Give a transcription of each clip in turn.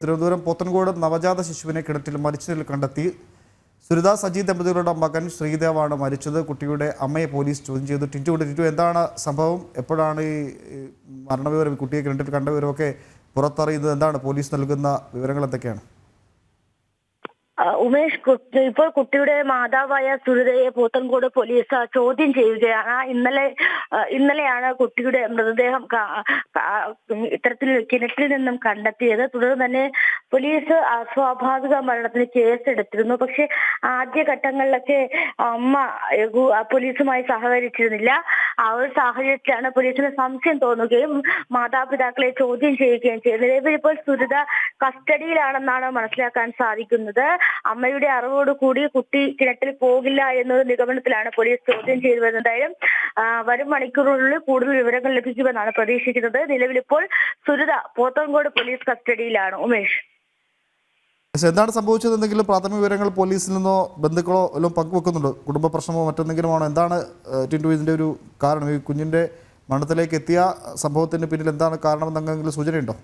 തിരുവനന്തപുരം പോത്തൻകോട് നവജാത ശിശുവിനെ കിണറ്റിൽ മരിച്ച നിലയിൽ കണ്ടെത്തി. സുരിത സജി ദമ്പതികളുടെ മകൻ ശ്രീദേവാണ് മരിച്ചത്. കുട്ടിയുടെ അമ്മയെ പോലീസ് ചോദ്യം ചെയ്തു. ടിറ്റു, എന്താണ് സംഭവം? എപ്പോഴാണ് ഈ മരണവിവരം, കുട്ടിയെ കിണറ്റിൽ കണ്ട വിവരമൊക്കെ പുറത്തറിയുന്നത്? എന്താണ് പോലീസ് നൽകുന്ന വിവരങ്ങൾ? എന്തൊക്കെയാണ്? ഉമേഷ്, ഇപ്പോൾ കുട്ടിയുടെ മാതാവായ സുരിതയെ പോത്തൻകോട് പോലീസ് ചോദ്യം ചെയ്യുകയാണ്. ഇന്നലെയാണ് കുട്ടിയുടെ മൃതദേഹം ഇത്തരത്തിൽ കിണറ്റിൽ നിന്നും കണ്ടെത്തിയത്. തുടർന്ന് തന്നെ പോലീസ് അസ്വാഭാവിക മരണത്തിന് കേസെടുത്തിരുന്നു. പക്ഷെ ആദ്യഘട്ടങ്ങളിലൊക്കെ അമ്മ പോലീസുമായി സഹകരിച്ചിരുന്നില്ല. ആ ഒരു സാഹചര്യത്തിലാണ് പോലീസിന് സംശയം തോന്നുകയും മാതാപിതാക്കളെ ചോദ്യം ചെയ്യുകയും ചെയ്തത്. നിലവിൽ ഇപ്പോൾ സുരിത കസ്റ്റഡിയിലാണെന്നാണ് മനസ്സിലാക്കാൻ സാധിക്കുന്നത്. അമ്മയുടെ അറിവോടുകൂടി കുട്ടി കിണറ്റിൽ പോകില്ല എന്നൊരു നിഗമനത്തിലാണ് പോലീസ് ചോദ്യം ചെയ്തു വരുന്നത്. എന്തായാലും വരും മണിക്കൂറുകളിൽ കൂടുതൽ വിവരങ്ങൾ ലഭിക്കുമെന്നാണ് പ്രതീക്ഷിക്കുന്നത്. നിലവിലിപ്പോൾ സുരിത പോത്തൻകോട് പോലീസ് കസ്റ്റഡിയിലാണ്. ഉമേഷ്, എന്താണ് സംഭവിച്ചത്? എന്തെങ്കിലും പ്രാഥമിക വിവരങ്ങൾ പോലീസിൽ നിന്നോ ബന്ധുക്കളോ എല്ലാം പങ്കുവെക്കുന്നുണ്ടോ? കുടുംബ പ്രശ്നമോ മറ്റെന്തെങ്കിലും ആണോ? എന്താണ് ഇതിൻ്റെ ഒരു കാരണം? ഈ കുഞ്ഞിൻ്റെ മരണത്തിലേക്ക് എത്തിയ സംഭവത്തിന് പിന്നിൽ എന്താണ് കാരണമെന്ന് എന്തെങ്കിലും സൂചനയുണ്ടോ?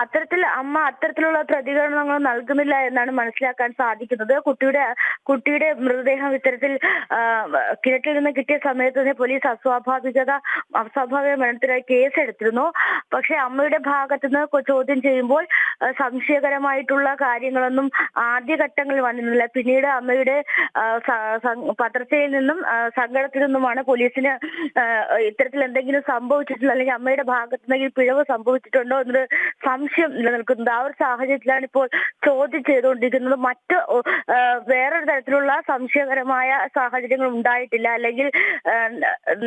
അത്തരത്തിലുള്ള പ്രതികരണങ്ങൾ നൽകുന്നില്ല എന്നാണ് മനസ്സിലാക്കാൻ സാധിക്കുന്നത്. കുട്ടിയുടെ മൃതദേഹം ഇത്തരത്തിൽ കിണറ്റിൽ നിന്ന് കിട്ടിയ സമയത്ത് തന്നെ പോലീസ് അസ്വാഭാവിക മരണത്തിനായി കേസെടുത്തിരുന്നു. പക്ഷെ അമ്മയുടെ ഭാഗത്തു നിന്ന് ചോദ്യം ചെയ്യുമ്പോൾ സംശയകരമായിട്ടുള്ള കാര്യങ്ങളൊന്നും ആദ്യഘട്ടങ്ങളിൽ വന്നിരുന്നില്ല. പിന്നീട് അമ്മയുടെ പതർച്ചയിൽ നിന്നും സങ്കടത്തിൽ നിന്നുമാണ് പോലീസിന് ഇത്തരത്തിൽ എന്തെങ്കിലും സംഭവിച്ചിട്ടുണ്ടോ, അല്ലെങ്കിൽ അമ്മയുടെ ഭാഗത്ത് എന്തെങ്കിലും പിഴവ് സംഭവിച്ചിട്ടുണ്ടോ എന്നൊരു സംശയം നിലനിൽക്കുന്നത്. ആ ഒരു സാഹചര്യത്തിലാണ് ഇപ്പോൾ ചോദ്യം ചെയ്തുകൊണ്ടിരിക്കുന്നത്. വേറൊരു തരത്തിലുള്ള സംശയകരമായ സാഹചര്യങ്ങൾ ഉണ്ടായിട്ടില്ല, അല്ലെങ്കിൽ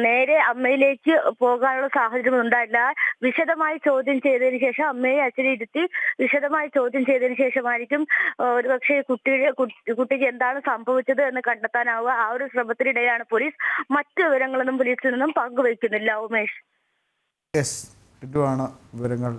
നേരെ അമ്മയിലേക്ക് പോകാനുള്ള സാഹചര്യങ്ങൾ ഉണ്ടായിട്ടില്ല. വിശദമായി ചോദ്യം ചെയ്തതിനു ശേഷം അമ്മയെ അച്ഛനെ ഇരുത്തി വിശദമായി ചോദ്യം ചെയ്തതിനു ശേഷമായിരിക്കും ഒരുപക്ഷെ കുട്ടിക്ക് എന്താണ് സംഭവിച്ചത് എന്ന് കണ്ടെത്താനാവുക. ആ ഒരു ശ്രമത്തിനിടെയാണ് പോലീസ്. മറ്റു വിവരങ്ങളൊന്നും പോലീസിൽ നിന്നും പങ്കുവയ്ക്കുന്നില്ല. ഉമേഷ്, ടിറ്റു ആണ് വിവരങ്ങൾ